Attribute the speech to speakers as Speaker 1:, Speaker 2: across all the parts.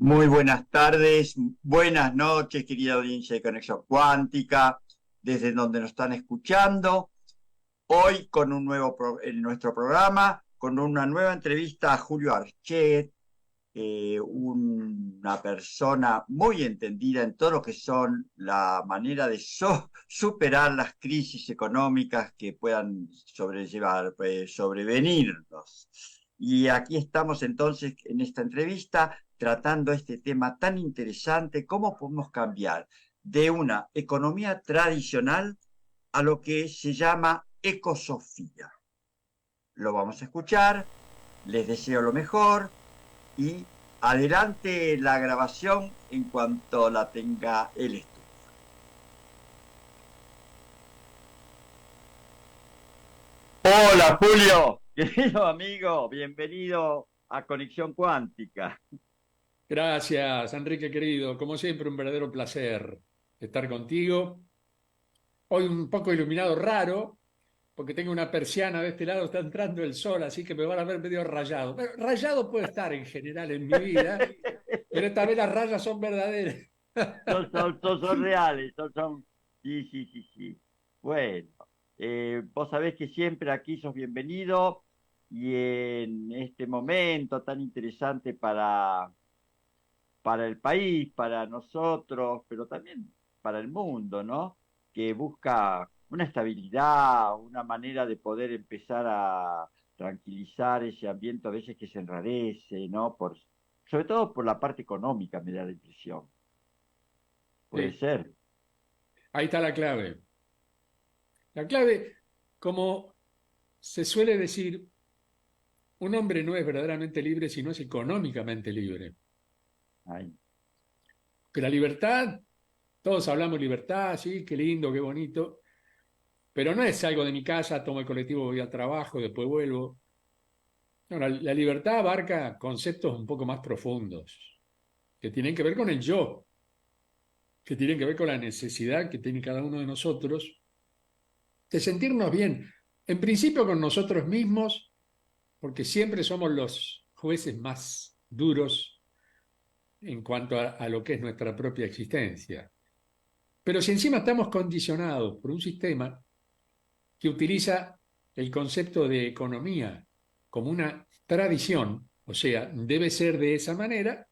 Speaker 1: Muy buenas tardes, buenas noches, querida audiencia de Conexión Cuántica, desde donde nos están escuchando. Hoy con en nuestro programa, con una nueva entrevista a Julio Archet, una persona muy entendida en todo lo que son la manera de superar las crisis económicas que puedan sobrevenirnos. Y aquí estamos entonces en esta entrevista tratando este tema tan interesante, cómo podemos cambiar de una economía tradicional a lo que se llama ecosofía. Lo vamos a escuchar, les deseo lo mejor y adelante la grabación en cuanto la tenga el estudio. Hola Julio, querido amigo, bienvenido a Conexión Cuántica.
Speaker 2: Gracias, Enrique querido. Como siempre, un verdadero placer estar contigo. Hoy un poco iluminado raro, porque tengo una persiana de este lado, está entrando el sol, así que me van a ver medio rayado. Pero rayado puede estar en general en mi vida, pero esta vez las rayas son verdaderas.
Speaker 1: Son reales, sí, sí, sí, sí. Bueno, vos sabés que siempre aquí sos bienvenido y en este momento tan interesante para el país, para nosotros, pero también para el mundo, ¿no? Que busca una estabilidad, una manera de poder empezar a tranquilizar ese ambiente a veces que se enrarece, ¿no? Sobre todo por la parte económica, me da la impresión. Puede
Speaker 2: Sí,
Speaker 1: ser.
Speaker 2: ahí está la clave. La clave, como se suele decir, un hombre no es verdaderamente libre si no es económicamente libre.
Speaker 1: Ay,
Speaker 2: Que la libertad, todos hablamos libertad, sí, qué lindo, qué bonito. Pero no es salgo de mi casa, tomo el colectivo, voy al trabajo, después vuelvo. No, la libertad abarca conceptos un poco más profundos, que tienen que ver con el yo, que tienen que ver con la necesidad que tiene cada uno de nosotros de sentirnos bien, en principio con nosotros mismos, porque siempre somos los jueces más duros en cuanto a lo que es nuestra propia existencia. Pero si encima estamos condicionados por un sistema que utiliza el concepto de economía como una tradición, o sea, debe ser de esa manera,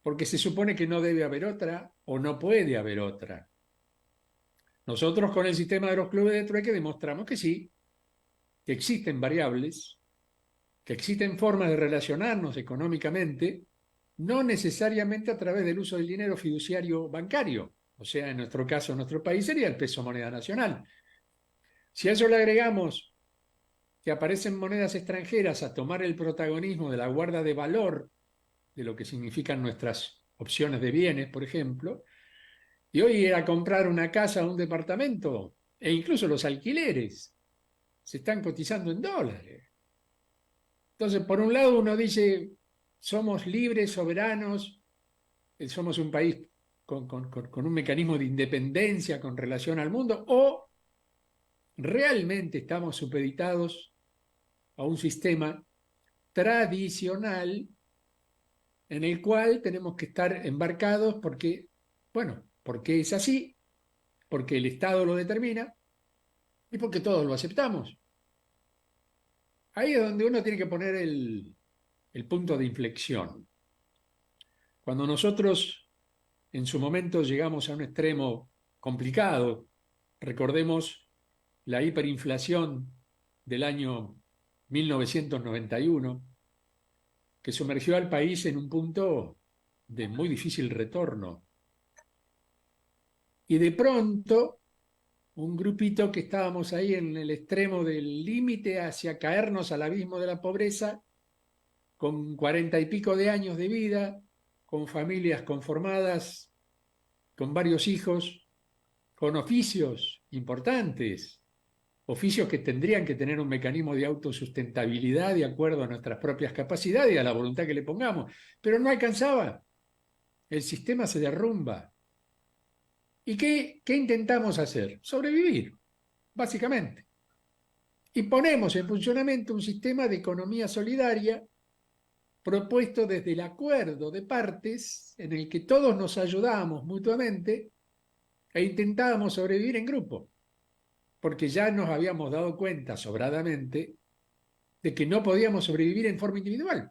Speaker 2: porque se supone que no debe haber otra o no puede haber otra. Nosotros con el sistema de los clubes de trueque demostramos que sí, que existen variables, que existen formas de relacionarnos económicamente, no necesariamente a través del uso del dinero fiduciario bancario, o sea, en nuestro caso, en nuestro país sería el peso moneda nacional. Si a eso le agregamos que aparecen monedas extranjeras a tomar el protagonismo de la guarda de valor de lo que significan nuestras opciones de bienes, por ejemplo, y hoy ir a comprar una casa o un departamento, e incluso los alquileres, se están cotizando en dólares. Entonces, por un lado uno dice, somos libres, soberanos, somos un país con un mecanismo de independencia con relación al mundo, o realmente estamos supeditados a un sistema tradicional en el cual tenemos que estar embarcados porque, bueno, porque es así, porque el Estado lo determina y porque todos lo aceptamos. Ahí es donde uno tiene que poner el punto de inflexión. Cuando nosotros en su momento llegamos a un extremo complicado, recordemos la hiperinflación del año 1991, que sumergió al país en un punto de muy difícil retorno. Y de pronto, un grupito que estábamos ahí en el extremo del límite hacia caernos al abismo de la pobreza, con 40 y pico de años de vida, con familias conformadas, con varios hijos, con oficios importantes, oficios que tendrían que tener un mecanismo de autosustentabilidad de acuerdo a nuestras propias capacidades y a la voluntad que le pongamos, pero no alcanzaba, el sistema se derrumba. ¿Y qué intentamos hacer? Sobrevivir, básicamente. Y ponemos en funcionamiento un sistema de economía solidaria propuesto desde el acuerdo de partes en el que todos nos ayudábamos mutuamente e intentábamos sobrevivir en grupo, porque ya nos habíamos dado cuenta sobradamente de que no podíamos sobrevivir en forma individual.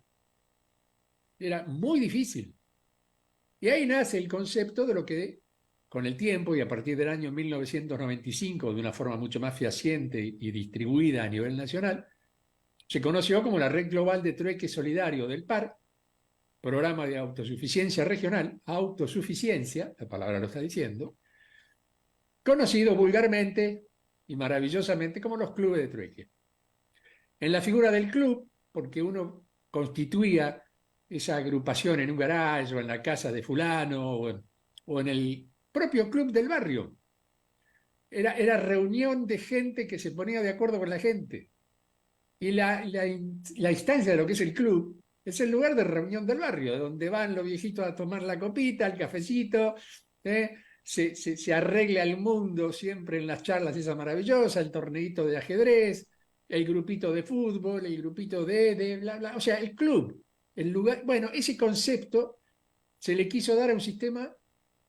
Speaker 2: Era muy difícil. Y ahí nace el concepto de lo que, con el tiempo y a partir del año 1995, de una forma mucho más fehaciente y distribuida a nivel nacional, se conoció como la Red Global de Trueque Solidario del PAR, Programa de Autosuficiencia Regional, autosuficiencia, la palabra lo está diciendo, conocido vulgarmente y maravillosamente como los clubes de trueque. En la figura del club, porque uno constituía esa agrupación en un garaje o en la casa de fulano o en el propio club del barrio. Era reunión de gente que se ponía de acuerdo con la gente. Y la instancia de lo que es el club es el lugar de reunión del barrio, donde van los viejitos a tomar la copita, el cafecito, se arregla el mundo siempre en las charlas esas maravillosas, el torneito de ajedrez, el grupito de fútbol, el grupito de bla, bla, o sea, el club, el lugar. Bueno, ese concepto se le quiso dar a un sistema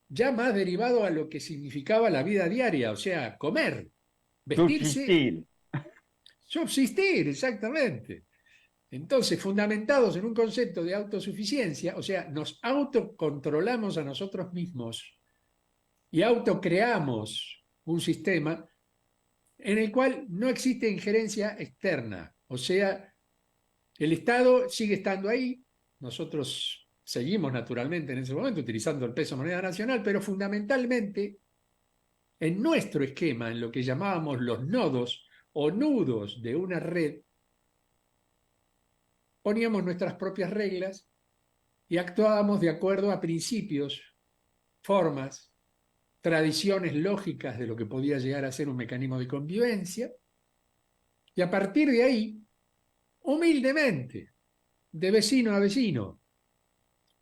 Speaker 2: ya más derivado a lo que significaba la vida diaria, o sea, comer, vestirse,
Speaker 1: Subsistir.
Speaker 2: subsistir, exactamente. Entonces, fundamentados en un concepto de autosuficiencia, o sea, nos autocontrolamos a nosotros mismos y autocreamos un sistema en el cual no existe injerencia externa, o sea, el Estado sigue estando ahí, nosotros seguimos naturalmente en ese momento utilizando el peso moneda nacional, pero fundamentalmente en nuestro esquema, en lo que llamábamos los nodos o nudos de una red, poníamos nuestras propias reglas y actuábamos de acuerdo a principios, formas, tradiciones lógicas de lo que podía llegar a ser un mecanismo de convivencia, y a partir de ahí, humildemente, de vecino a vecino,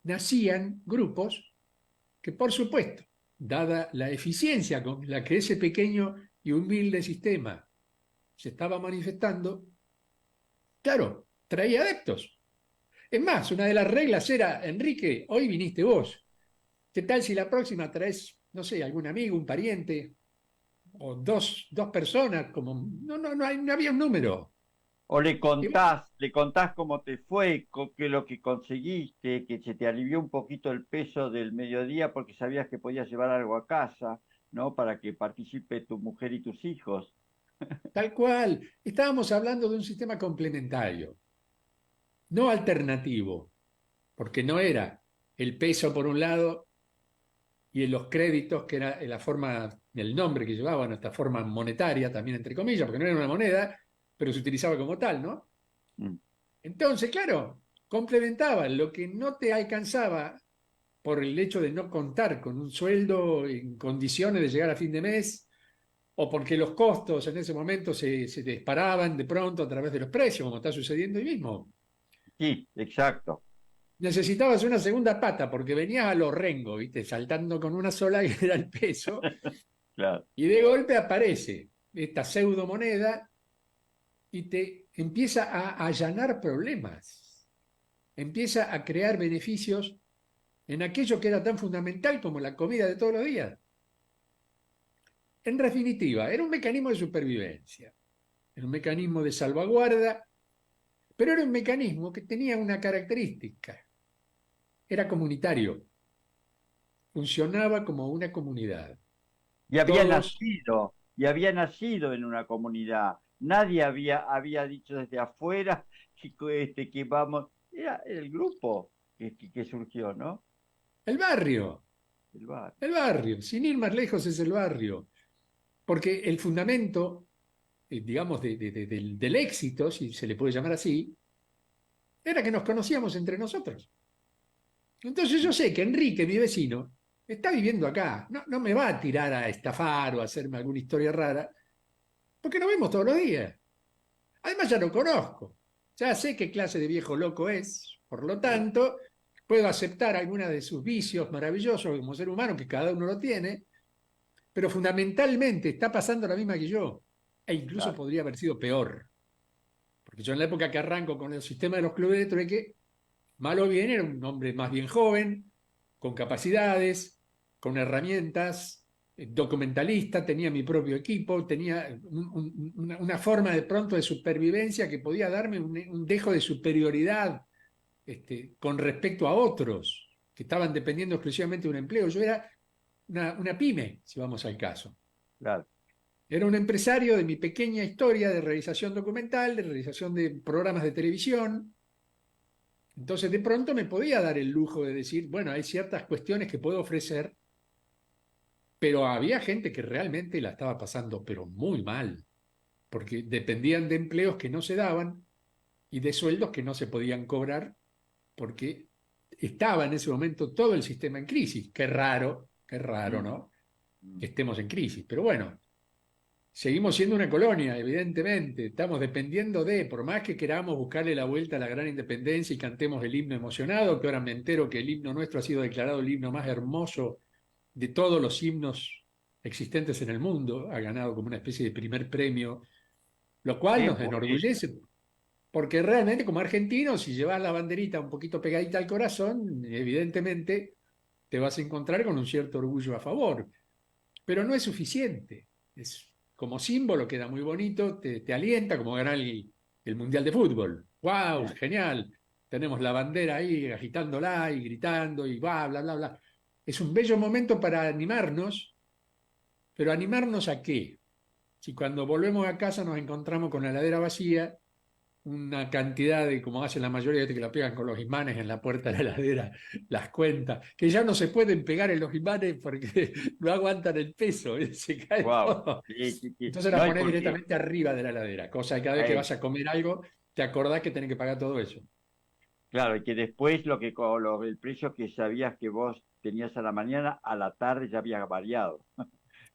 Speaker 2: nacían grupos que, por supuesto, dada la eficiencia con la que ese pequeño y humilde sistema se estaba manifestando, claro, traía adeptos. Es más, una de las reglas era, Enrique, hoy viniste vos. ¿Qué tal si la próxima traes, no sé, algún amigo, un pariente, o dos personas, como no había un número.
Speaker 1: O
Speaker 2: Y
Speaker 1: le contás cómo te fue, qué lo que conseguiste, que se te alivió un poquito el peso del mediodía porque sabías que podías llevar algo a casa, ¿no? Para que participe tu mujer y tus hijos.
Speaker 2: tal cual, estábamos hablando de un sistema complementario, no alternativo, porque no era el peso por un lado y en los créditos, que era la forma, el nombre que llevaban, esta forma monetaria también, entre comillas, porque no era una moneda, pero se utilizaba como tal, ¿no?
Speaker 1: Mm.
Speaker 2: Entonces, claro, complementaba lo que no te alcanzaba por el hecho de no contar con un sueldo en condiciones de llegar a fin de mes, o porque los costos en ese momento se disparaban de pronto a través de los precios, como está sucediendo hoy mismo.
Speaker 1: Sí, exacto.
Speaker 2: Necesitabas una segunda pata porque venías a los rengos, ¿viste? Saltando con una sola que era el peso,
Speaker 1: Claro.
Speaker 2: y de golpe aparece esta pseudo moneda y te empieza a allanar problemas, empieza a crear beneficios en aquello que era tan fundamental como la comida de todos los días. En definitiva, era un mecanismo de supervivencia, era un mecanismo de salvaguarda, pero era un mecanismo que tenía una característica, era comunitario, funcionaba como una comunidad. Todos,
Speaker 1: Y había nacido en una comunidad. Nadie había dicho desde afuera que vamos. Era el grupo que surgió, ¿no?
Speaker 2: el barrio,
Speaker 1: El bar.
Speaker 2: el barrio, sin ir más lejos es el barrio, porque el fundamento, digamos, del éxito, si se le puede llamar así, era que nos conocíamos entre nosotros. Entonces yo sé que Enrique, mi vecino, está viviendo acá, no me va a tirar a estafar o a hacerme alguna historia rara, porque nos vemos todos los días. Además ya lo conozco, ya sé qué clase de viejo loco es, por lo tanto, puedo aceptar algunos de sus vicios maravillosos como ser humano, que cada uno lo tiene, pero fundamentalmente está pasando la misma que yo, e incluso
Speaker 1: Claro.
Speaker 2: podría haber sido peor, porque yo en la época que arranco con el sistema de los clubes de trueque, Mal o bien era un hombre más bien joven, con capacidades, con herramientas, documentalista, tenía mi propio equipo, tenía una forma de pronto de supervivencia que podía darme un dejo de superioridad con respecto a otros que estaban dependiendo exclusivamente de un empleo. Yo era una pyme, si vamos al caso.
Speaker 1: claro.
Speaker 2: Era un empresario de mi pequeña historia de realización documental, de realización de programas de televisión. Entonces, de pronto me podía dar el lujo de decir, bueno, hay ciertas cuestiones que puedo ofrecer, pero había gente que realmente la estaba pasando, pero muy mal, porque dependían de empleos que no se daban y de sueldos que no se podían cobrar, porque estaba en ese momento todo el sistema en crisis. Qué raro,
Speaker 1: Mm,
Speaker 2: ¿no?
Speaker 1: mm.
Speaker 2: Que estemos en crisis, pero bueno, seguimos siendo una colonia, evidentemente. Estamos dependiendo de, por más que queramos buscarle la vuelta a la gran independencia y cantemos el himno emocionado, que ahora me entero que el himno nuestro ha sido declarado el himno más hermoso de todos los himnos existentes en el mundo, ha ganado como una especie de primer premio, lo cual
Speaker 1: Qué
Speaker 2: nos
Speaker 1: bueno.
Speaker 2: enorgullece, porque realmente como argentinos, si llevas la banderita un poquito pegadita al corazón, evidentemente te vas a encontrar con un cierto orgullo a favor, pero no es suficiente. Es como símbolo, queda muy bonito, te alienta como ganar el Mundial de Fútbol. ¡Wow!
Speaker 1: Sí.
Speaker 2: Genial. Tenemos la bandera ahí agitándola y gritando y bla, bla, bla, bla. Es un bello momento para animarnos, pero ¿animarnos a qué? Si cuando volvemos a casa nos encontramos con la heladera vacía, una cantidad de, como hacen la mayoría de que la pegan con los imanes en la puerta de la heladera, las cuentas, que ya no se pueden pegar en los imanes porque no aguantan el peso, se cae
Speaker 1: Wow.
Speaker 2: todo.
Speaker 1: Sí, sí, sí.
Speaker 2: Entonces la
Speaker 1: No, y
Speaker 2: pones
Speaker 1: porque
Speaker 2: directamente arriba de la heladera, cosa que cada vez que vas a comer algo, te acordás que tenés que pagar todo eso.
Speaker 1: claro, y que después el precio que sabías que vos tenías a la mañana, a la tarde ya había variado,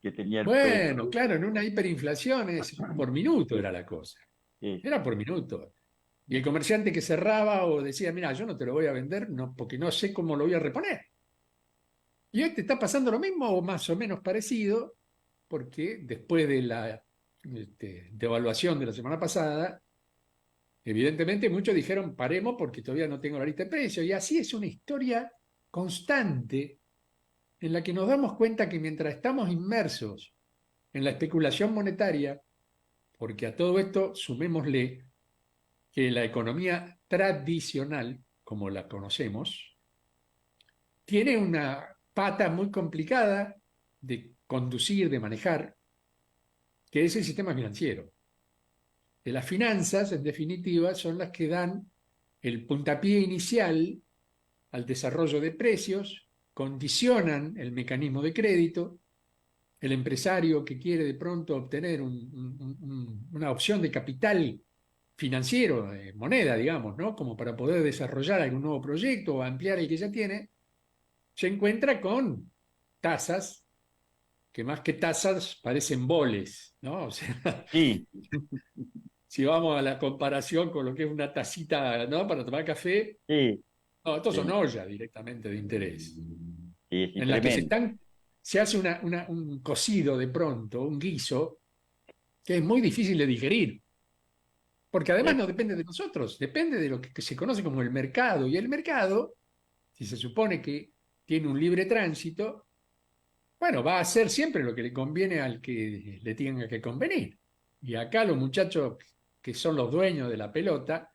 Speaker 1: que tenía el
Speaker 2: Bueno,
Speaker 1: producto.
Speaker 2: claro, en una hiperinflación es por minuto
Speaker 1: Sí,
Speaker 2: era la cosa,
Speaker 1: sí,
Speaker 2: era por minuto. Y el comerciante que cerraba o decía, mira, yo no te lo voy a vender no, porque no sé cómo lo voy a reponer. Y hoy te está pasando lo mismo o más o menos parecido, porque después de la devaluación de la semana pasada, evidentemente muchos dijeron paremos porque todavía no tengo la lista de precios. Y así es una historia constante en la que nos damos cuenta que mientras estamos inmersos en la especulación monetaria, porque a todo esto sumémosle que la economía tradicional, como la conocemos, tiene una pata muy complicada de conducir, de manejar, que es el sistema financiero. De las finanzas, en definitiva, son las que dan el puntapié inicial al desarrollo de precios, condicionan el mecanismo de crédito, el empresario que quiere de pronto obtener una opción de capital financiero, moneda, digamos, ¿no? Como para poder desarrollar algún nuevo proyecto o ampliar el que ya tiene, se encuentra con tasas que más que tasas parecen boles, ¿no? O sea,
Speaker 1: sí,
Speaker 2: si vamos a la comparación con lo que es una tacita, ¿no? Para tomar café,
Speaker 1: sí,
Speaker 2: no, estos son
Speaker 1: sí,
Speaker 2: ollas directamente de interés,
Speaker 1: sí, sí,
Speaker 2: en las que
Speaker 1: tremendo.
Speaker 2: se hace un cocido de pronto, un guiso, que es muy difícil de digerir, porque además
Speaker 1: Eh,
Speaker 2: no depende de nosotros, depende de lo que se conoce como el mercado, y el mercado, si se supone que tiene un libre tránsito, bueno, va a hacer siempre lo que le conviene al que le tenga que convenir. Y acá los muchachos que son los dueños de la pelota,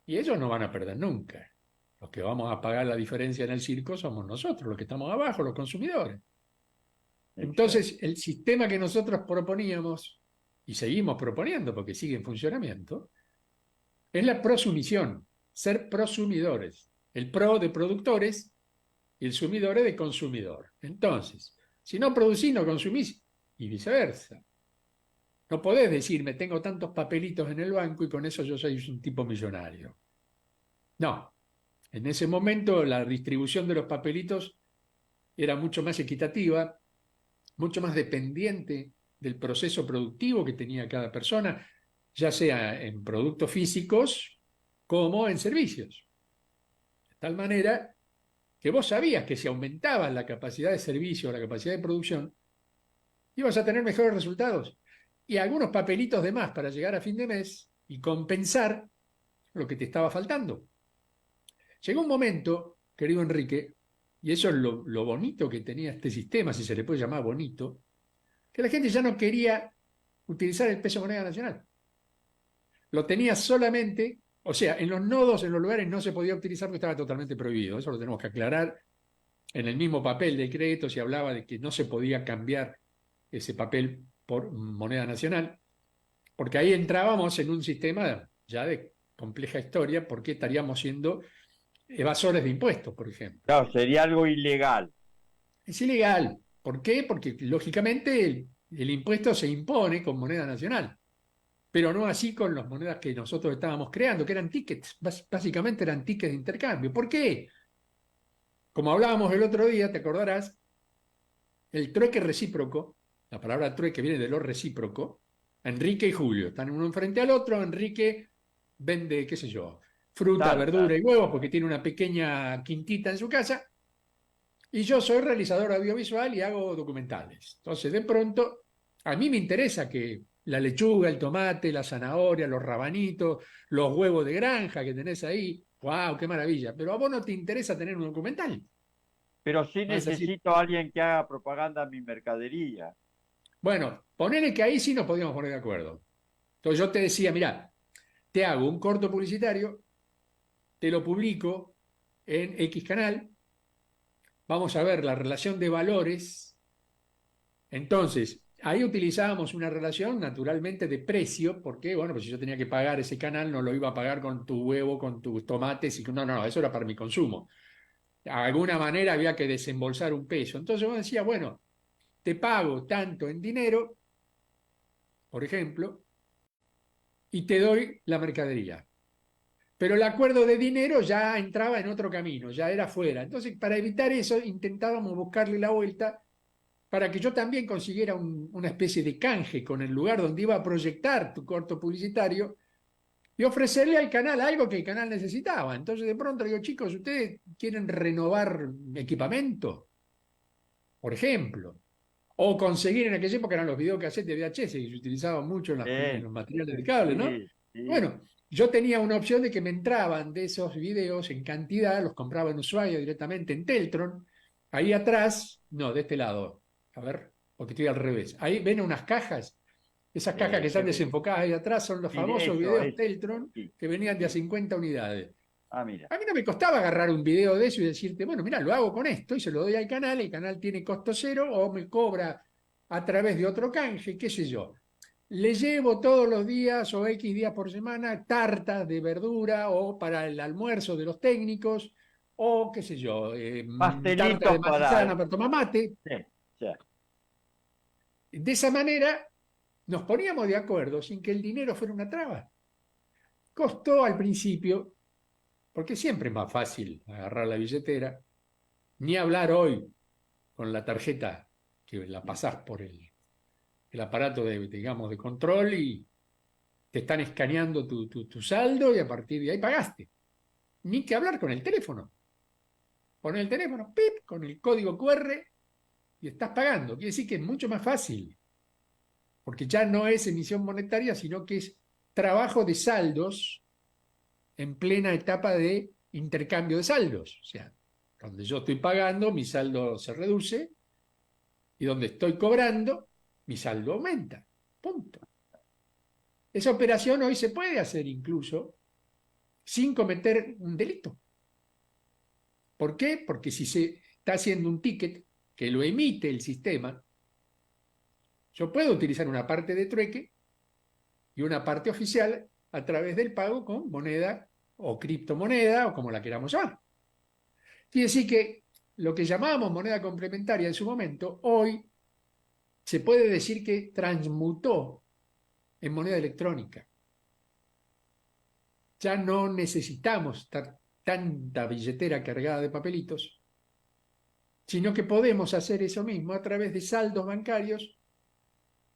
Speaker 2: y ellos no van a perder nunca. Los que vamos a pagar la diferencia en el circo somos nosotros, los que estamos abajo, los consumidores.
Speaker 1: exacto.
Speaker 2: Entonces, el sistema que nosotros proponíamos, y seguimos proponiendo porque sigue en funcionamiento, es la prosumisión, ser prosumidores. El pro de productores y el sumidor de consumidor. Entonces, si no producís, no consumís, y viceversa. No podés decirme, tengo tantos papelitos en el banco y con eso yo soy un tipo millonario. No, en ese momento la distribución de los papelitos era mucho más equitativa, mucho más dependiente del proceso productivo que tenía cada persona, ya sea en productos físicos como en servicios. De tal manera que vos sabías que si aumentabas la capacidad de servicio, la capacidad de producción, ibas a tener mejores resultados y algunos papelitos de más para llegar a fin de mes y compensar lo que te estaba faltando. Llegó un momento, querido Enrique, y eso es lo bonito que tenía este sistema, si se le puede llamar bonito, que la gente ya no quería utilizar el peso moneda nacional. Lo tenía solamente, o sea, en los nodos, en los lugares no se podía utilizar porque estaba totalmente prohibido. Eso lo tenemos que aclarar. En el mismo papel de crédito se hablaba de que no se podía cambiar ese papel por moneda nacional, porque ahí entrábamos en un sistema ya de compleja historia, porque estaríamos siendo evasores de impuestos, por ejemplo.
Speaker 1: Claro, sería algo ilegal.
Speaker 2: Es ilegal. ¿Por qué? Porque lógicamente el impuesto se impone con moneda nacional, pero no así con las monedas que nosotros estábamos creando, que eran tickets, básicamente eran tickets de intercambio. ¿Por qué? Como hablábamos el otro día, te acordarás, el trueque recíproco, la palabra trueque viene de lo recíproco, Enrique y Julio están uno frente al otro, Enrique vende, qué sé yo, fruta, verdura
Speaker 1: Tarta.
Speaker 2: y huevos porque tiene una pequeña quintita en su casa, y yo soy realizador audiovisual y hago documentales. Entonces, de pronto, a mí me interesa que la lechuga, el tomate, la zanahoria, los rabanitos, los huevos de granja que tenés ahí, ¡wow, qué maravilla! Pero a vos no te interesa tener un documental.
Speaker 1: Pero sí
Speaker 2: Vas a decir,
Speaker 1: necesito a alguien que haga propaganda a mi mercadería.
Speaker 2: bueno, ponele que ahí sí nos podíamos poner de acuerdo. Entonces yo te decía, mira, te hago un corto publicitario, te lo publico en X canal, vamos a ver la relación de valores. Entonces, ahí utilizábamos una relación naturalmente de precio, porque, bueno, pues si yo tenía que pagar ese canal, no lo iba a pagar con tu huevo, con tus tomates, y no, no, no, eso era para mi consumo. De alguna manera había que desembolsar un peso. Entonces yo decía, bueno, te pago tanto en dinero, por ejemplo, y te doy la mercadería. Pero el acuerdo de dinero ya entraba en otro camino, ya era fuera. Entonces, para evitar eso, intentábamos buscarle la vuelta para que yo también consiguiera una especie de canje con el lugar donde iba a proyectar tu corto publicitario y ofrecerle al canal algo que el canal necesitaba. Entonces, de pronto digo, chicos, ¿ustedes quieren renovar equipamiento? Por ejemplo. O conseguir en aquella época eran los videocassettes de VHS que se utilizaban mucho en los materiales de cable, ¿no?
Speaker 1: Sí, sí.
Speaker 2: Bueno, yo tenía una opción de que me entraban de esos videos en cantidad, los compraba en Ushuaia directamente en Teltron. Ahí atrás, no, de este lado, a ver, porque estoy al revés. Ahí ven unas cajas, esas cajas que están desenfocadas ahí atrás son los
Speaker 1: Sí, de
Speaker 2: famosos
Speaker 1: eso,
Speaker 2: videos
Speaker 1: eso.
Speaker 2: Teltron
Speaker 1: Sí,
Speaker 2: que venían de a
Speaker 1: sí.
Speaker 2: 50 unidades.
Speaker 1: Ah, mira.
Speaker 2: A mí no me costaba agarrar un video de eso y decirte, bueno, mira, lo hago con esto y se lo doy al canal, el canal tiene costo cero o me cobra a través de otro canje, qué sé yo. Le llevo todos los días o X días por semana tartas de verdura o para el almuerzo de los técnicos o qué sé yo, tarta
Speaker 1: Pastelitos
Speaker 2: de
Speaker 1: para...
Speaker 2: manzana para tomar mate.
Speaker 1: Sí, sí.
Speaker 2: De esa manera nos poníamos de acuerdo sin que el dinero fuera una traba. Costó al principio, porque siempre es más fácil agarrar la billetera, ni hablar hoy con la tarjeta que la pasás por el aparato de, digamos, de control y te están escaneando tu saldo y a partir de ahí pagaste. Ni que hablar con el teléfono. Poner el teléfono, pip, con el código QR y estás pagando. Quiere decir que es mucho más fácil, porque ya no es emisión monetaria, sino que es trabajo de saldos en plena etapa de intercambio de saldos. O sea, donde yo estoy pagando, mi saldo se reduce y donde estoy cobrando, mi saldo aumenta. Punto. Esa operación hoy se puede hacer incluso sin cometer un delito. ¿Por qué? Porque si se está haciendo un ticket que lo emite el sistema, yo puedo utilizar una parte de trueque y una parte oficial a través del pago con moneda o criptomoneda o como la queramos llamar. Quiere decir que lo que llamábamos moneda complementaria en su momento, hoy se puede decir que transmutó en moneda electrónica. Ya no necesitamos tanta billetera cargada de papelitos, sino que podemos hacer eso mismo a través de saldos bancarios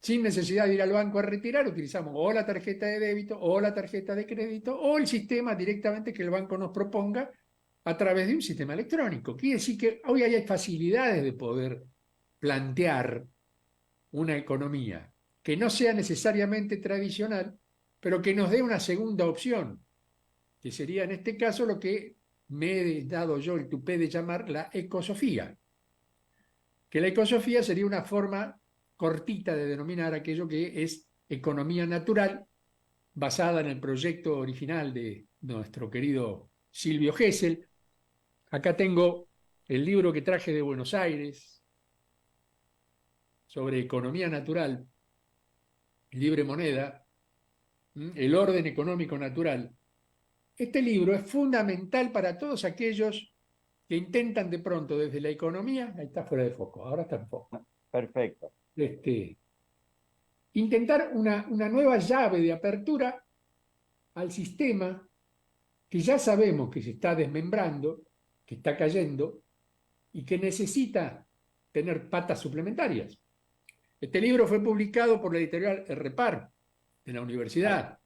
Speaker 2: sin necesidad de ir al banco a retirar. Utilizamos o la tarjeta de débito o la tarjeta de crédito o el sistema directamente que el banco nos proponga a través de un sistema electrónico. Quiere decir que hoy hay facilidades de poder plantear una economía que no sea necesariamente tradicional, pero que nos dé una segunda opción, que sería en este caso lo que me he dado yo el tupé de llamar la ecosofía, que la ecosofía sería una forma cortita de denominar aquello que es economía natural, basada en el proyecto original de nuestro querido Silvio Gesell. Acá tengo el libro que traje de Buenos Aires sobre economía natural, libre moneda, el orden económico natural. Este libro es fundamental para todos aquellos que intentan de pronto desde la economía, ahí está fuera de foco, ahora está en foco,
Speaker 1: Perfecto.
Speaker 2: intentar una nueva llave de apertura al sistema que ya sabemos que se está desmembrando, que está cayendo y que necesita tener patas suplementarias. Este libro fue publicado por la editorial Repar de la
Speaker 1: Ah,
Speaker 2: universidad.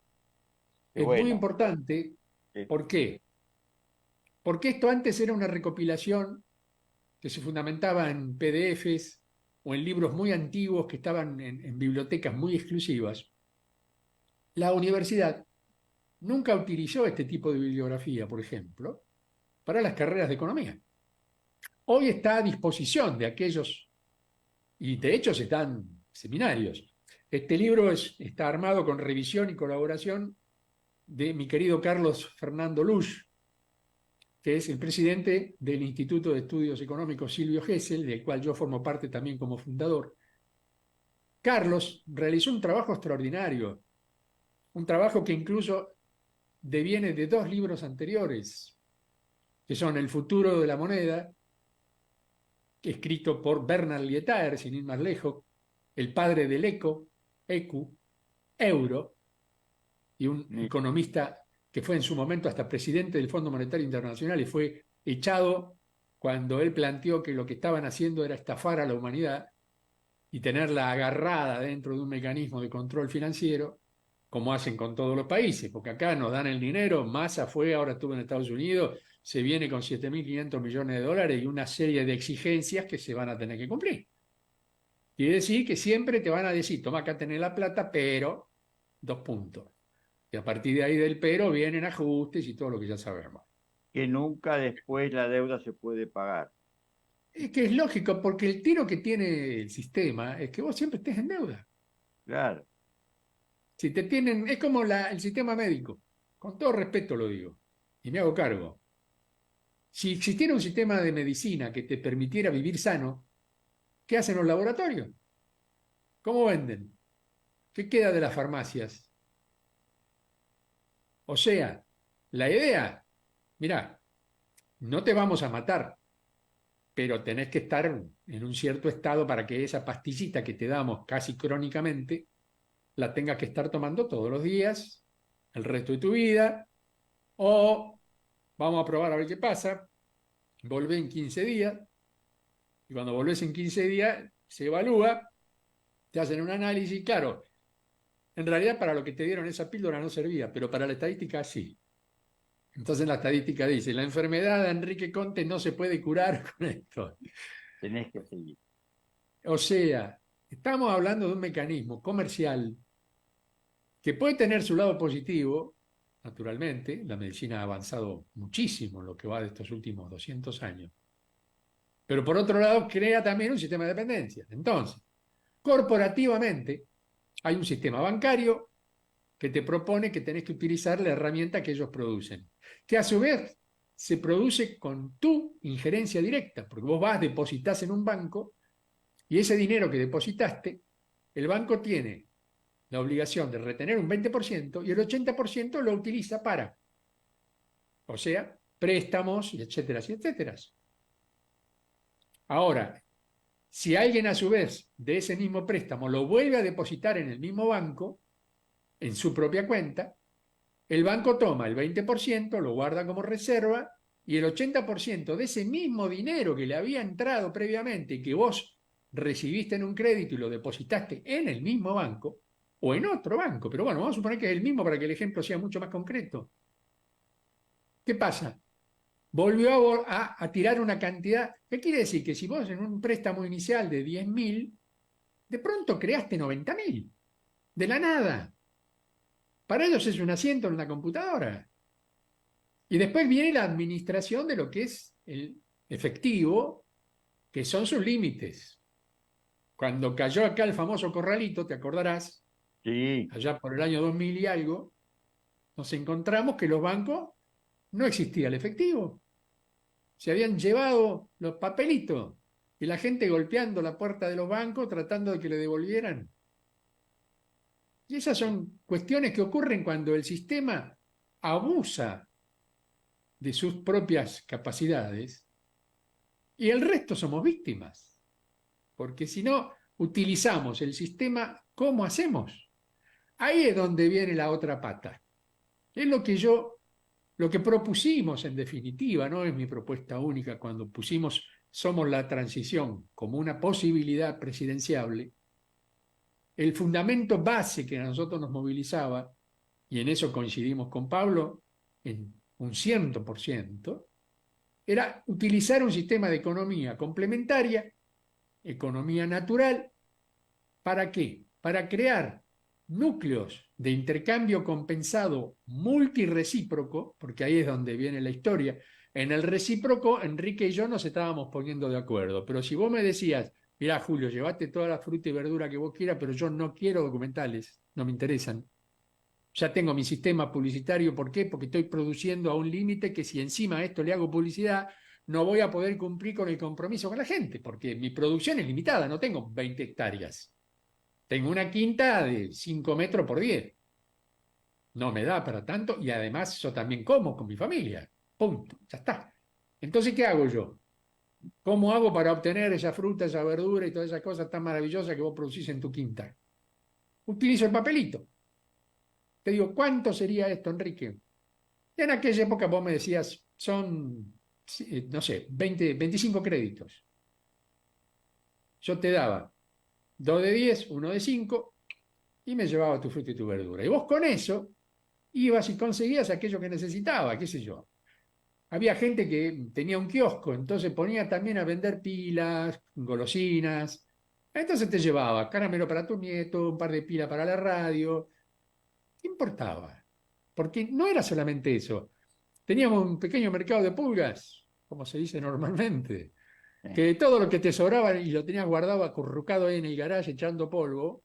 Speaker 1: qué
Speaker 2: Es muy
Speaker 1: bueno.
Speaker 2: importante.
Speaker 1: Sí.
Speaker 2: ¿Por qué? Porque esto antes era una recopilación que se fundamentaba en PDFs o en libros muy antiguos que estaban en bibliotecas muy exclusivas. La universidad nunca utilizó este tipo de bibliografía, por ejemplo, para las carreras de economía. Hoy está a disposición de aquellos, y de hecho se dan seminarios. Este libro está armado con revisión y colaboración de mi querido Carlos Fernando Lusch, que es el presidente del Instituto de Estudios Económicos Silvio Gesell, del cual yo formo parte también como fundador. Carlos realizó un trabajo extraordinario, un trabajo que incluso deviene de dos libros anteriores, que son El futuro de la moneda, escrito por Bernard Lietaer, sin ir más lejos, el padre del ECU, euro, y un
Speaker 1: Ni-
Speaker 2: economista que fue en su momento hasta presidente del Fondo Monetario Internacional y fue echado cuando él planteó que lo que estaban haciendo era estafar a la humanidad y tenerla agarrada dentro de un mecanismo de control financiero, como hacen con todos los países, porque acá nos dan el dinero, Massa fue, ahora estuvo en Estados Unidos, se viene con 7.500 millones de dólares y una serie de exigencias que se van a tener que cumplir. Quiere decir que siempre te van a decir, toma acá tenés la plata, pero, dos puntos. Y a partir de ahí del pero vienen ajustes y todo lo que ya sabemos.
Speaker 1: que nunca después la deuda se puede pagar.
Speaker 2: Es que es lógico, porque el tiro que tiene el sistema es que vos siempre estés en deuda.
Speaker 1: Claro.
Speaker 2: Si te tienen, es como el sistema médico, con todo respeto lo digo, y me hago cargo. Si existiera un sistema de medicina que te permitiera vivir sano, ¿qué hacen los laboratorios? ¿Cómo venden? ¿Qué queda de las farmacias? O sea, la idea, mira, no te vamos a matar, pero tenés que estar en un cierto estado para que esa pastillita que te damos casi crónicamente la tengas que estar tomando todos los días, el resto de tu vida, o vamos a probar a ver qué pasa, volvé en 15 días, y cuando volvés en 15 días se evalúa, te hacen un análisis, claro, en realidad para lo que te dieron esa píldora no servía, pero para la estadística sí. Entonces la estadística dice, la enfermedad de Enrique Conte no se puede curar con esto.
Speaker 1: Tenés que seguir.
Speaker 2: O sea, estamos hablando de un mecanismo comercial que puede tener su lado positivo, naturalmente, la medicina ha avanzado muchísimo en lo que va de estos últimos 200 años, pero por otro lado crea también un sistema de dependencia. Entonces, corporativamente, hay un sistema bancario que te propone que tenés que utilizar la herramienta que ellos producen, que a su vez se produce con tu injerencia directa, porque vos vas, depositas en un banco y ese dinero que depositaste, el banco tiene la obligación de retener un 20% y el 80% lo utiliza para, o sea, préstamos, etcétera, etcétera. Ahora, si alguien a su vez de ese mismo préstamo lo vuelve a depositar en el mismo banco, en su propia cuenta, el banco toma el 20%, lo guarda como reserva y el 80% de ese mismo dinero que le había entrado previamente y que vos recibiste en un crédito y lo depositaste en el mismo banco o en otro banco, pero bueno, vamos a suponer que es el mismo para que el ejemplo sea mucho más concreto. ¿Qué pasa? Volvió a tirar una cantidad. ¿Qué quiere decir? Que si vos en un préstamo inicial de 10.000, de pronto creaste 90.000, de la nada. Para ellos es un asiento en una computadora. Y después viene la administración de lo que es el efectivo, que son sus límites. Cuando cayó acá el famoso corralito, te acordarás,
Speaker 1: Sí,
Speaker 2: allá por el año 2000 y algo, nos encontramos que los bancos no existía el efectivo. Se habían llevado los papelitos y la gente golpeando la puerta de los bancos tratando de que le devolvieran. Y esas son cuestiones que ocurren cuando el sistema abusa de sus propias capacidades y el resto somos víctimas. Porque si no utilizamos el sistema, ¿cómo hacemos? Ahí es donde viene la otra pata. Es lo que propusimos en definitiva, no es mi propuesta única cuando pusimos Somos la Transición como una posibilidad presidenciable. El fundamento base que a nosotros nos movilizaba, y en eso coincidimos con Pablo en un 100%, era utilizar un sistema de economía complementaria, economía natural. ¿Para qué? Para crear núcleos de intercambio compensado multirecíproco, porque ahí es donde viene la historia. En el recíproco, Enrique y yo nos estábamos poniendo de acuerdo, pero si vos me decías, mirá Julio, llevate toda la fruta y verdura que vos quieras, pero yo no quiero documentales, no me interesan. Ya tengo mi sistema publicitario, ¿por qué? Porque estoy produciendo a un límite que si encima a esto le hago publicidad, no voy a poder cumplir con el compromiso con la gente, porque mi producción es limitada, no tengo 20 hectáreas. Tengo una quinta de 5 metros por 10. No me da para tanto y además yo también como con mi familia. Punto. Ya está. Entonces, ¿qué hago yo? ¿Cómo hago para obtener esa fruta, esa verdura y todas esas cosas tan maravillosas que vos producís en tu quinta? Utilizo el papelito. Te digo, ¿cuánto sería esto, Enrique? En aquella época vos me decías, son, no sé, 20, 25 créditos. Yo te daba 2 de 10, 1 de 5 y me llevaba tu fruta y tu verdura. Y vos con eso ibas y conseguías aquello que necesitaba, qué sé yo. Había gente que tenía un kiosco, entonces ponía también a vender pilas, golosinas. Entonces te llevaba caramelo para tu nieto, un par de pilas para la radio. ¿Qué importaba? Porque no era solamente eso. Teníamos un pequeño mercado de pulgas, como se dice normalmente,
Speaker 1: sí.
Speaker 2: que todo lo que te sobraba y lo tenías guardado acurrucado ahí en el garaje echando polvo,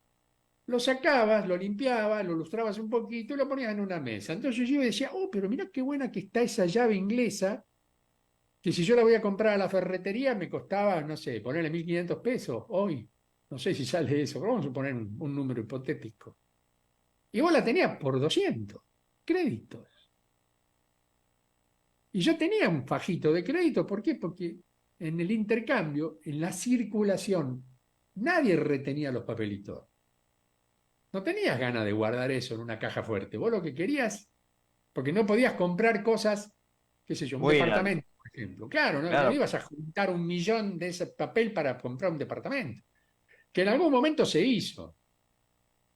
Speaker 2: lo sacabas, lo limpiabas, lo lustrabas un poquito y lo ponías en una mesa. Entonces yo decía, oh, pero mirá qué buena que está esa llave inglesa, que si yo la voy a comprar a la ferretería me costaba, no sé, ponerle 1.500 pesos hoy. No sé si sale eso, pero vamos a poner un número hipotético. Y vos la tenías por 200 créditos. Y yo tenía un fajito de crédito, ¿por qué? Porque en el intercambio, en la circulación, nadie retenía los papelitos. No tenías ganas de guardar eso en una caja fuerte. Vos lo que querías, porque no podías comprar cosas, qué sé yo, un
Speaker 1: Fuera,
Speaker 2: departamento, por ejemplo. Claro, no
Speaker 1: claro.
Speaker 2: ibas a juntar 1.000.000 de ese papel para comprar un departamento, que en algún momento se hizo.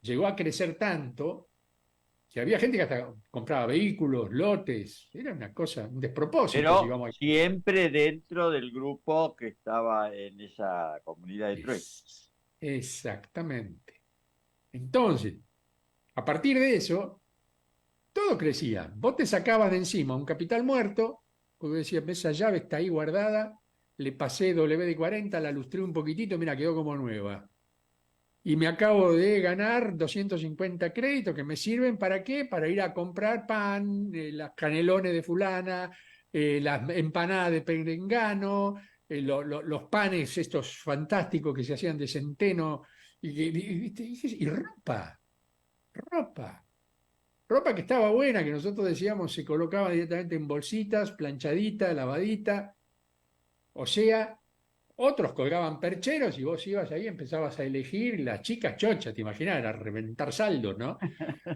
Speaker 2: Llegó a crecer tanto que había gente que hasta compraba vehículos, lotes. Era una cosa, un despropósito, si
Speaker 1: Pero
Speaker 2: vamos a...
Speaker 1: siempre dentro del grupo que estaba en esa comunidad de trueque.
Speaker 2: Exactamente. Entonces, a partir de eso, todo crecía. Vos te sacabas de encima un capital muerto, porque decías, esa llave está ahí guardada, le pasé WD-40, la lustré un poquitito, mira, quedó como nueva. Y me acabo de ganar 250 créditos que me sirven para qué? Para ir a comprar pan, las canelones de fulana, las empanadas de perengano, los panes estos fantásticos que se hacían de centeno, y ropa, ropa. Ropa que estaba buena, que nosotros decíamos se colocaba directamente en bolsitas, planchadita, lavadita. O sea, otros colgaban percheros y vos ibas ahí, empezabas a elegir las chicas chochas, te imaginas, a reventar saldos, ¿no?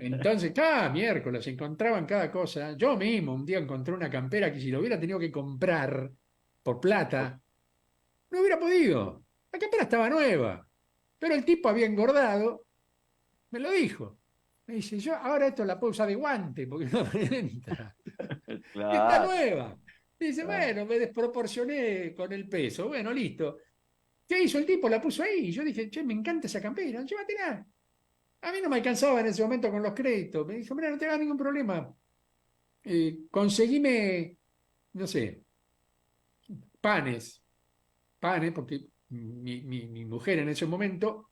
Speaker 2: Entonces, cada miércoles encontraban cada cosa. Yo mismo un día encontré una campera que si lo hubiera tenido que comprar por plata, no hubiera podido. La campera estaba nueva, pero el tipo había engordado, me lo dijo. Me dice, yo ahora esto la puedo usar de guante porque no me entra. Y está
Speaker 1: Claro,
Speaker 2: nueva. Dice,
Speaker 1: claro.
Speaker 2: bueno, me desproporcioné con el peso. Bueno, listo. ¿Qué hizo el tipo? La puso ahí. Y yo dije, che, me encanta esa campera, llévatela. A mí no me alcanzaba en ese momento con los créditos. Me dijo, mira, no te hagas ningún problema. conseguime, no sé, panes, panes, porque mi mujer en ese momento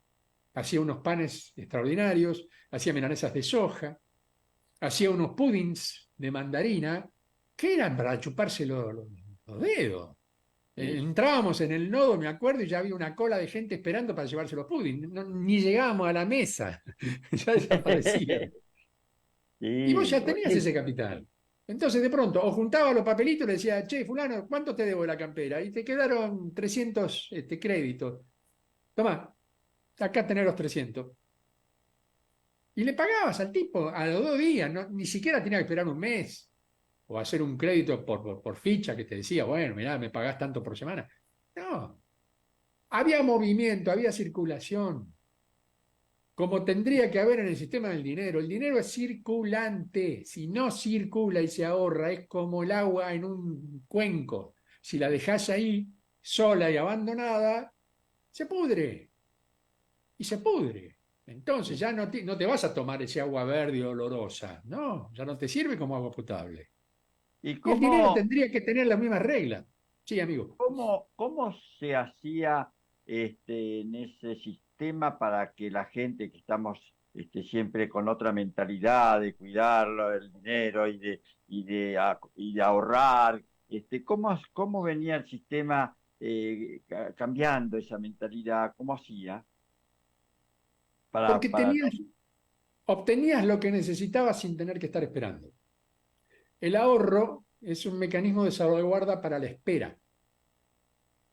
Speaker 2: hacía unos panes extraordinarios, hacía milanesas de soja, hacía unos puddings de mandarina que eran para chuparse los dedos.
Speaker 1: Sí.
Speaker 2: Entrábamos en el nodo, me acuerdo, y ya había una cola de gente esperando para llevarse los puddings. Ni llegábamos a la mesa, ya desaparecían. Y vos
Speaker 1: Sí,
Speaker 2: ya tenías
Speaker 1: es-
Speaker 2: ese capital. Entonces, de pronto, o juntaba los papelitos y le decía, che, fulano, ¿cuánto te debo de la campera? Y te quedaron 300 créditos. Tomá, acá tenés los 300. Y le pagabas al tipo a los 2 días, ni siquiera tenía que esperar un mes o hacer un crédito por ficha que te decía, bueno, mirá, me pagás tanto por semana. No, había movimiento, había circulación, como tendría que haber en el sistema del dinero. El dinero es circulante. Si no circula y se ahorra, es como el agua en un cuenco. Si la dejás ahí sola y abandonada, se pudre y se pudre. Entonces
Speaker 1: sí.
Speaker 2: ya no te vas a tomar ese agua verde olorosa. No, ya no te sirve como agua potable.
Speaker 1: ¿Y
Speaker 2: Y el dinero
Speaker 1: cómo,
Speaker 2: tendría que tener las mismas reglas. Sí, amigo.
Speaker 1: cómo se hacía en ese sistema para que la gente que estamos siempre con otra mentalidad de cuidarlo, el dinero y de ahorrar, cómo venía el sistema cambiando esa mentalidad? ¿Cómo hacía
Speaker 2: Porque
Speaker 1: para no?
Speaker 2: obtenías lo que necesitabas sin tener que estar esperando. El ahorro es un mecanismo de salvaguarda para la espera.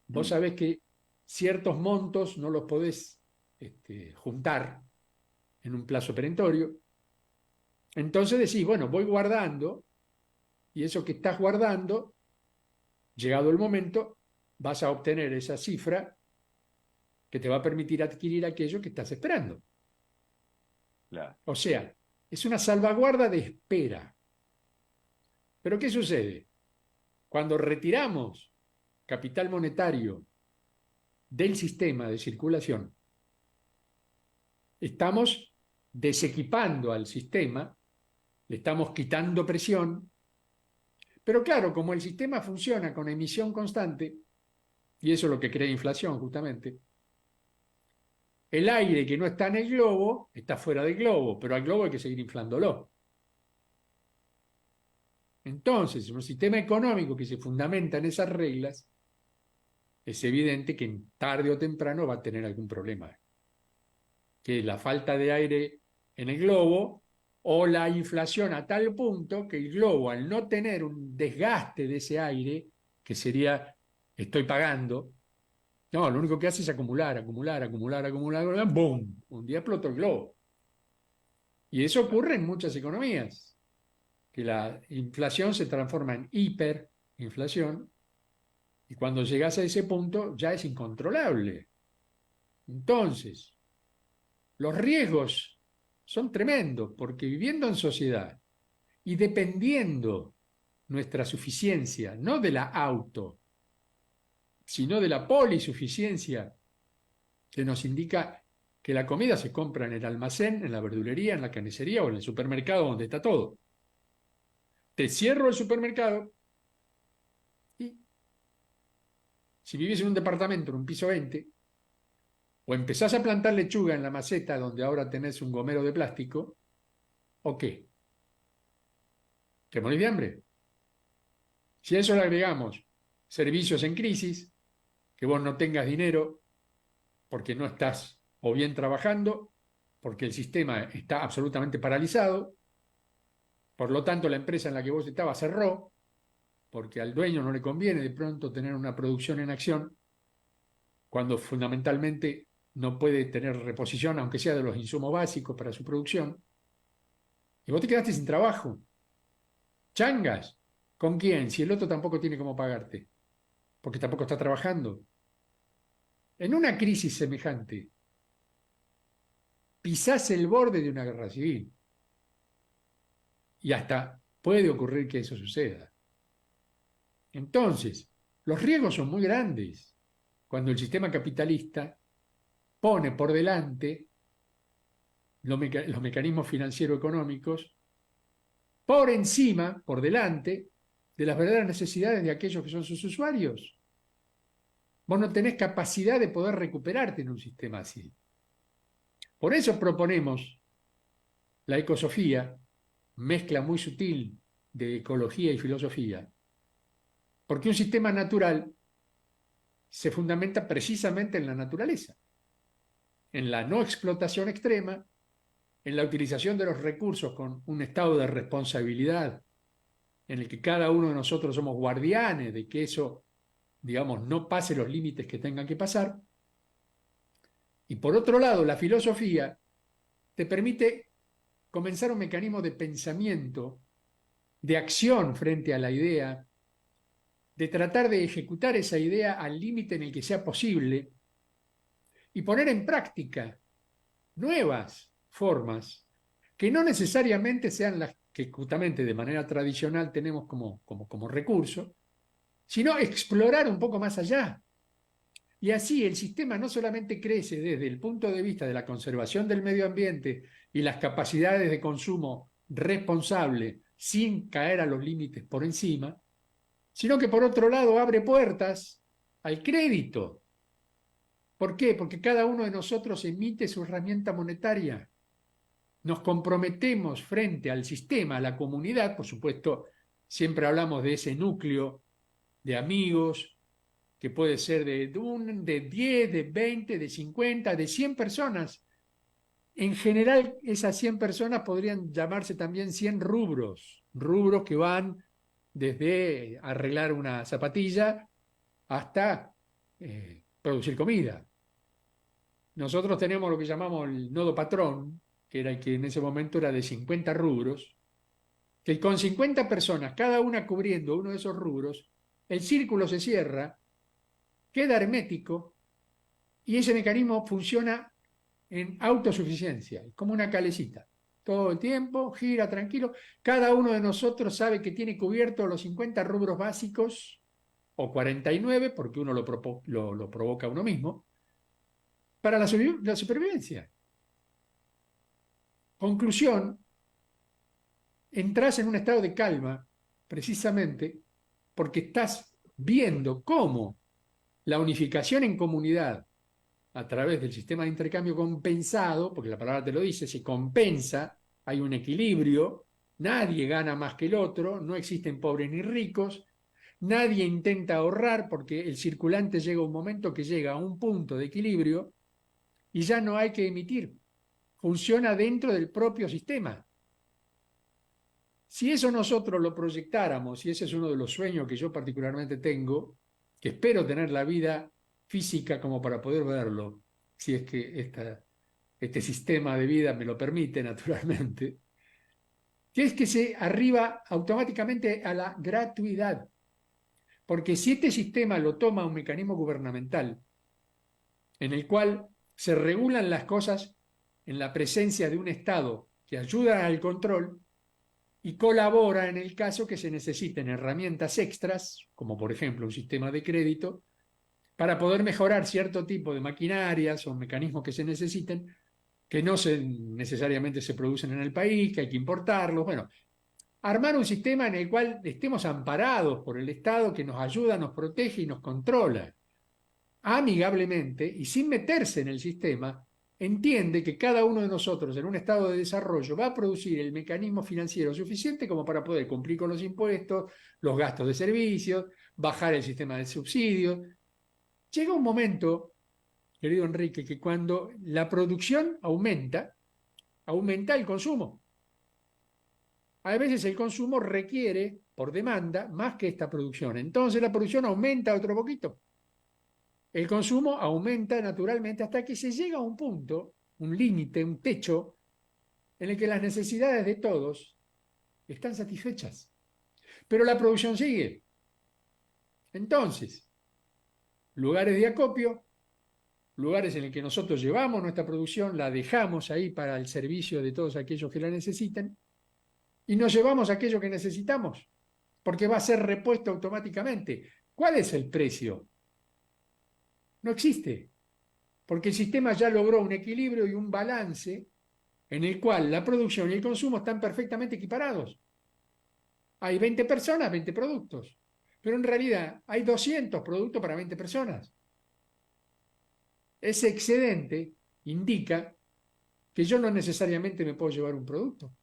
Speaker 2: Vos
Speaker 1: Mm,
Speaker 2: sabés que ciertos montos no los podés juntar en un plazo perentorio. Entonces decís, bueno, voy guardando y eso que estás guardando, llegado el momento, vas a obtener esa cifra que te va a permitir adquirir aquello que estás esperando.
Speaker 1: claro.
Speaker 2: O sea, es una salvaguarda de espera. Pero ¿qué sucede? Cuando retiramos capital monetario del sistema de circulación, estamos desequipando al sistema, le estamos quitando presión, pero claro, como el sistema funciona con emisión constante, y eso es lo que crea inflación justamente, el aire que no está en el globo está fuera del globo, pero al globo hay que seguir inflándolo. Entonces, en un sistema económico que se fundamenta en esas reglas, es evidente que tarde o temprano va a tener algún problema, que es la falta de aire en el globo o la inflación a tal punto que el globo, al no tener un desgaste de ese aire, que sería estoy pagando, no, lo único que hace es acumular, acumular, acumular, acumular, acumular, ¡boom! Un día explotó el globo. Y eso ocurre en muchas economías, que la inflación se transforma en hiperinflación y cuando llegas a ese punto ya es incontrolable. Entonces, los riesgos son tremendos porque viviendo en sociedad y dependiendo nuestra suficiencia, no de la auto, sino de la polisuficiencia, que nos indica que la comida se compra en el almacén, en la verdulería, en la carnicería o en el supermercado donde está todo. Te cierro el supermercado y si vivís en un departamento, en un piso 20, o empezás a plantar lechuga en la maceta donde ahora tenés un gomero de plástico, ¿o qué? ¿Te morís de hambre? Si a eso le agregamos servicios en crisis, que vos no tengas dinero porque no estás o bien trabajando, porque el sistema está absolutamente paralizado, por lo tanto la empresa en la que vos estabas cerró, porque al dueño no le conviene de pronto tener una producción en acción, cuando fundamentalmente no puede tener reposición, aunque sea de los insumos básicos para su producción, y vos te quedaste sin trabajo. Changas. ¿Con quién? Si el otro tampoco tiene cómo pagarte, porque tampoco está trabajando. En una crisis semejante, pisás el borde de una guerra civil y hasta puede ocurrir que eso suceda. Entonces, los riesgos son muy grandes cuando el sistema capitalista pone por delante los mecanismos financiero-económicos por encima, por delante, de las verdaderas necesidades de aquellos que son sus usuarios. Vos no tenés capacidad de poder recuperarte en un sistema así. Por eso proponemos la ecosofía, mezcla muy sutil de ecología y filosofía, porque un sistema natural se fundamenta precisamente en la naturaleza, en la no explotación extrema, en la utilización de los recursos con un estado de responsabilidad en el que cada uno de nosotros somos guardianes de que eso, digamos, no pase los límites que tengan que pasar. Y por otro lado, la filosofía te permite comenzar un mecanismo de pensamiento, de acción frente a la idea, de tratar de ejecutar esa idea al límite en el que sea posible y poner en práctica nuevas formas que no necesariamente sean las que justamente de manera tradicional tenemos como recurso, sino explorar un poco más allá. Y así el sistema no solamente crece desde el punto de vista de la conservación del medio ambiente y las capacidades de consumo responsable sin caer a los límites por encima, sino que por otro lado abre puertas al crédito. ¿Por qué? Porque cada uno de nosotros emite su herramienta monetaria. Nos comprometemos frente al sistema, a la comunidad, por supuesto, siempre hablamos de ese núcleo de amigos, que puede ser de 10, de 20, de 50, de 100 personas. En general, esas 100 personas podrían llamarse también 100 rubros, rubros que van desde arreglar una zapatilla hasta producir comida. Nosotros tenemos lo que llamamos el nodo patrón, que era el que en ese momento era de 50 rubros, que con 50 personas, cada una cubriendo uno de esos rubros, el círculo se cierra, queda hermético y ese mecanismo funciona en autosuficiencia, como una calecita. Todo el tiempo, gira tranquilo. Cada uno de nosotros sabe que tiene cubiertos los 50 rubros básicos, o 49, porque uno lo provoca uno mismo, para la supervivencia. Conclusión, entras en un estado de calma precisamente porque estás viendo cómo la unificación en comunidad a través del sistema de intercambio compensado, porque la palabra te lo dice, se compensa, hay un equilibrio, nadie gana más que el otro, no existen pobres ni ricos, nadie intenta ahorrar porque el circulante llega a un momento que llega a un punto de equilibrio y ya no hay que emitir, funciona dentro del propio sistema. Si eso nosotros lo proyectáramos, y ese es uno de los sueños que yo particularmente tengo, que espero tener la vida física como para poder verlo, si es que este sistema de vida me lo permite naturalmente, que es que se arriba automáticamente a la gratuidad. Porque si este sistema lo toma un mecanismo gubernamental, en el cual se regulan las cosas en la presencia de un Estado que ayuda al control y colabora en el caso que se necesiten herramientas extras, como por ejemplo un sistema de crédito, para poder mejorar cierto tipo de maquinarias o mecanismos que se necesiten, que no necesariamente se producen en el país, que hay que importarlos. Bueno, armar un sistema en el cual estemos amparados por el Estado que nos ayuda, nos protege y nos controla amigablemente y sin meterse en el sistema, entiende que cada uno de nosotros en un estado de desarrollo va a producir el mecanismo financiero suficiente como para poder cumplir con los impuestos, los gastos de servicios, bajar el sistema de subsidios. Llega un momento, querido Enrique, que cuando la producción aumenta, aumenta el consumo. A veces el consumo requiere, por demanda, más que esta producción. Entonces la producción aumenta otro poquito. El consumo aumenta naturalmente hasta que se llega a un punto, un límite, un techo, en el que las necesidades de todos están satisfechas. Pero la producción sigue. Entonces, lugares de acopio, lugares en el que nosotros llevamos nuestra producción, la dejamos ahí para el servicio de todos aquellos que la necesitan, y nos llevamos aquello que necesitamos, porque va a ser repuesto automáticamente. ¿Cuál es el precio? No existe, porque el sistema ya logró un equilibrio y un balance en el cual la producción y el consumo están perfectamente equiparados. Hay 20 personas, 20 productos. Pero en realidad hay 200 productos para 20 personas. Ese excedente indica que yo no necesariamente me puedo llevar un producto.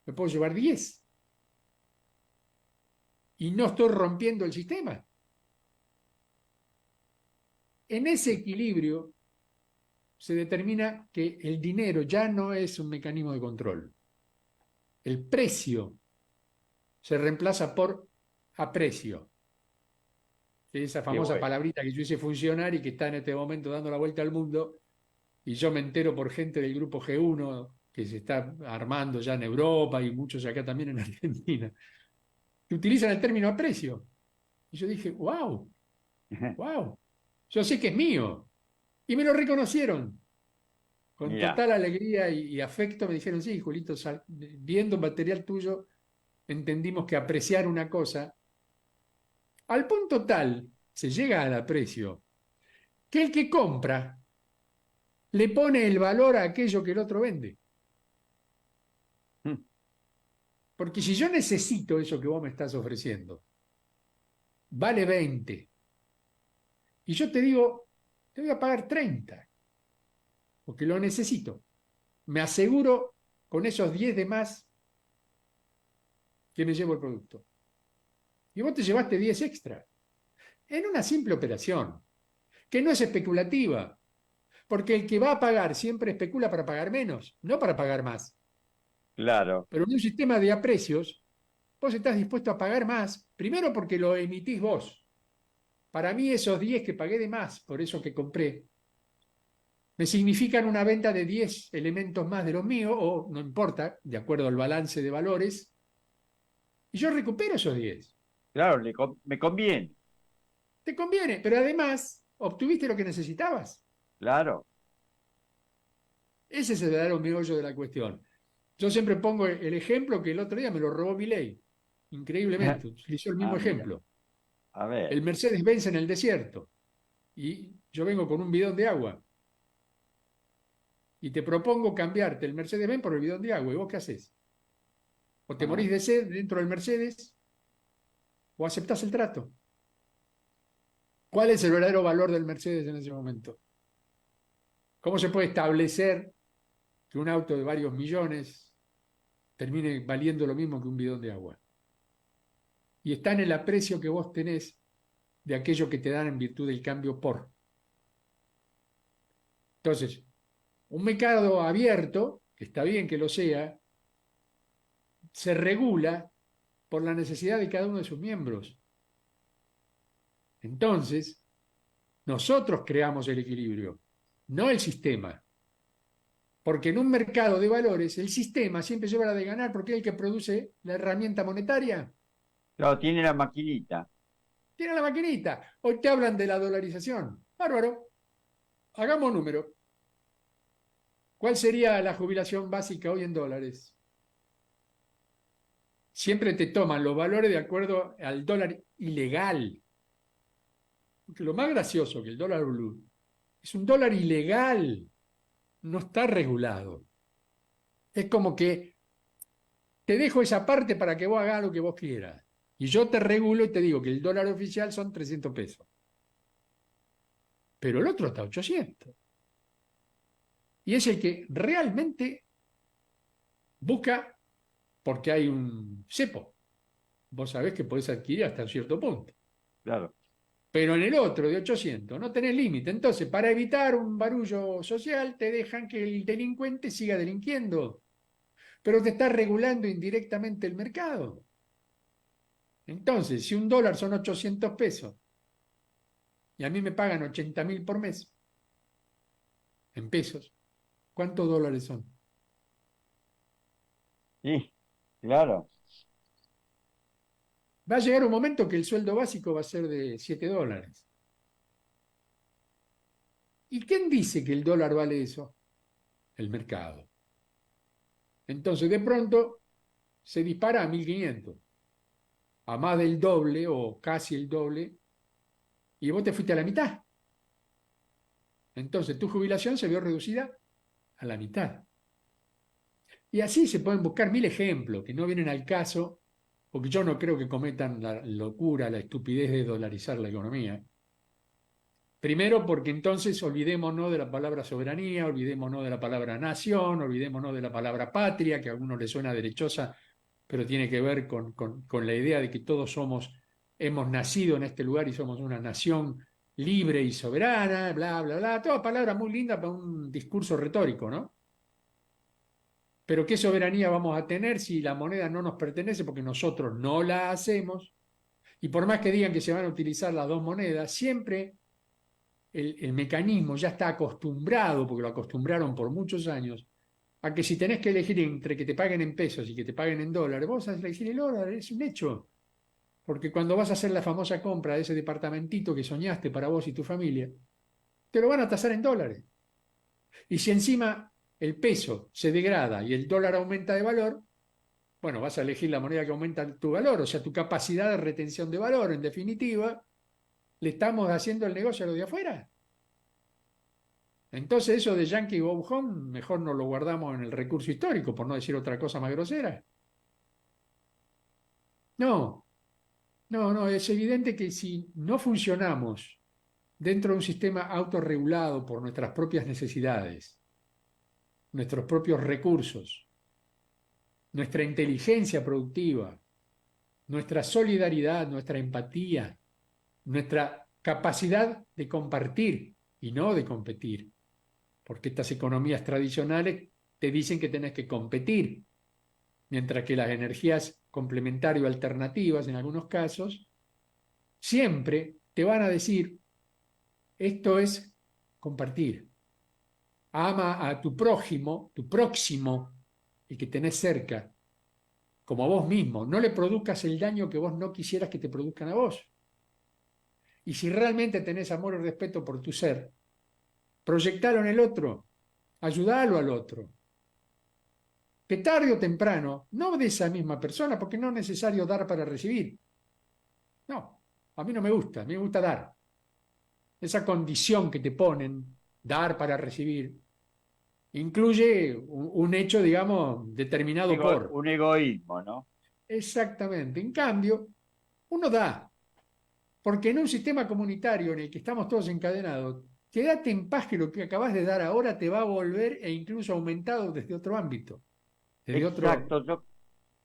Speaker 2: Me puedo llevar 10. Y no estoy rompiendo el sistema. En ese equilibrio se determina que el dinero ya no es un mecanismo de control. El precio se reemplaza por aprecio. Esa
Speaker 1: Qué
Speaker 2: famosa
Speaker 1: bueno.
Speaker 2: palabrita que yo hice funcionar y que está en este momento dando la vuelta al mundo, y yo me entero por gente del grupo G1 que se está armando ya en Europa y muchos acá también en Argentina, que utilizan el término aprecio. Y yo dije, wow, wow, yo sé que es mío. Y me lo reconocieron. Con
Speaker 1: Mira,
Speaker 2: total alegría y afecto me dijeron, sí, Julito, viendo material tuyo, entendimos que apreciar una cosa, al punto tal se llega al aprecio, que el que compra le pone el valor a aquello que el otro vende. Porque si yo necesito eso que vos me estás ofreciendo, vale 20, y yo te digo, te voy a pagar 30, porque lo necesito. Me aseguro con esos 10 de más que me llevo el producto. Y vos te llevaste 10 extra. En una simple operación, que no es especulativa, porque el que va a pagar siempre especula para pagar menos, no para pagar más.
Speaker 1: claro.
Speaker 2: Pero en un sistema de aprecios, vos estás dispuesto a pagar más, primero porque lo emitís vos. Para mí esos 10 que pagué de más, por eso que compré, me significan una venta de 10 elementos más de los míos, o no importa, de acuerdo al balance de valores, y yo recupero esos 10.
Speaker 1: Claro, me conviene.
Speaker 2: Te conviene, pero además obtuviste lo que necesitabas.
Speaker 1: Claro.
Speaker 2: Ese es el verdadero meollo de la cuestión. Yo siempre pongo el ejemplo que el otro día me lo robó Milei, increíblemente, utilizó el mismo
Speaker 1: Ah, mira.
Speaker 2: ejemplo.
Speaker 1: A ver.
Speaker 2: El Mercedes-Benz en el desierto, y yo vengo con un bidón de agua, y te propongo cambiarte el Mercedes-Benz por el bidón de agua, ¿y vos qué haces? O te
Speaker 1: Ah,
Speaker 2: morís de sed dentro del Mercedes, o aceptás el trato. ¿Cuál es el verdadero valor del Mercedes en ese momento? ¿Cómo se puede establecer que un auto de varios millones termine valiendo lo mismo que un bidón de agua? Y está en el aprecio que vos tenés de aquello que te dan en virtud del cambio por. Entonces, un mercado abierto, que está bien que lo sea, se regula por la necesidad de cada uno de sus miembros. Entonces, nosotros creamos el equilibrio, no el sistema. Porque en un mercado de valores, el sistema siempre lleva la de ganar porque es el que produce la herramienta monetaria.
Speaker 1: claro, tiene la maquinita.
Speaker 2: Tiene la maquinita. Hoy te hablan de la dolarización. Bárbaro. Hagamos número. ¿Cuál sería la jubilación básica hoy en dólares? Siempre te toman los valores de acuerdo al dólar ilegal. Porque lo más gracioso que el dólar blue es un dólar ilegal, no está regulado. Es como que te dejo esa parte para que vos hagas lo que vos quieras. Y yo te regulo y te digo que el dólar oficial son 300 pesos. Pero el otro está a 800. Y es el que realmente busca porque hay un cepo. Vos sabés que podés adquirir hasta cierto punto.
Speaker 1: Claro.
Speaker 2: Pero en el otro de 800 no tenés límite. Entonces, para evitar un barullo social, te dejan que el delincuente siga delinquiendo. Pero te está regulando indirectamente el mercado. Entonces, si un dólar son 800 pesos y a mí me pagan 80.000 por mes en pesos, ¿cuántos dólares son?
Speaker 1: Sí, claro.
Speaker 2: Va a llegar un momento que el sueldo básico va a ser de 7 dólares. ¿Y quién dice que el dólar vale eso? El mercado. Entonces, de pronto, se dispara a 1.500, a más del doble o casi el doble, y vos te fuiste a la mitad. Entonces, tu jubilación se vio reducida a la mitad. Y así se pueden buscar 1.000 ejemplos que no vienen al caso porque yo no creo que cometan la locura, la estupidez de dolarizar la economía. Primero porque entonces olvidémonos de la palabra soberanía, olvidémonos de la palabra nación, olvidémonos de la palabra patria, que a algunos les suena derechosa, pero tiene que ver con la idea de que todos hemos nacido en este lugar y somos una nación libre y soberana, bla, bla, bla, toda palabra muy linda para un discurso retórico, ¿no? Pero ¿qué soberanía vamos a tener si la moneda no nos pertenece porque nosotros no la hacemos? Y por más que digan que se van a utilizar las dos monedas, siempre el mecanismo ya está acostumbrado, porque lo acostumbraron por muchos años, a que si tenés que elegir entre que te paguen en pesos y que te paguen en dólares, vos vas a elegir el dólar, es un hecho. Porque cuando vas a hacer la famosa compra de ese departamentito que soñaste para vos y tu familia, te lo van a tasar en dólares. Y si encima el peso se degrada y el dólar aumenta de valor, bueno, vas a elegir la moneda que aumenta tu valor, o sea, tu capacidad de retención de valor. En definitiva, le estamos haciendo el negocio a los de afuera. Entonces eso de Yankee Go Home, mejor nos lo guardamos en el recurso histórico, por no decir otra cosa más grosera. No, no, es evidente que si no funcionamos dentro de un sistema autorregulado por nuestras propias necesidades, nuestros propios recursos, nuestra inteligencia productiva, nuestra solidaridad, nuestra empatía, nuestra capacidad de compartir y no de competir, porque estas economías tradicionales te dicen que tenés que competir, mientras que las energías complementarias alternativas, en algunos casos, siempre te van a decir, esto es compartir. Ama a tu prójimo, tu próximo, el que tenés cerca, como a vos mismo. No le produzcas el daño que vos no quisieras que te produzcan a vos. Y si realmente tenés amor y respeto por tu ser, proyectalo en el otro, ayudalo al otro. Que tarde o temprano, no de esa misma persona, porque no es necesario dar para recibir. No, a mí no me gusta, a mí me gusta dar. Esa condición que te ponen, dar para recibir, incluye un hecho, digamos, determinado por.
Speaker 1: Un egoísmo, ¿no?
Speaker 2: Exactamente. En cambio, uno da, porque en un sistema comunitario en el que estamos todos encadenados, quédate en paz que lo que acabas de dar ahora te va a volver e incluso aumentado desde otro ámbito, desde otro.
Speaker 1: Exacto.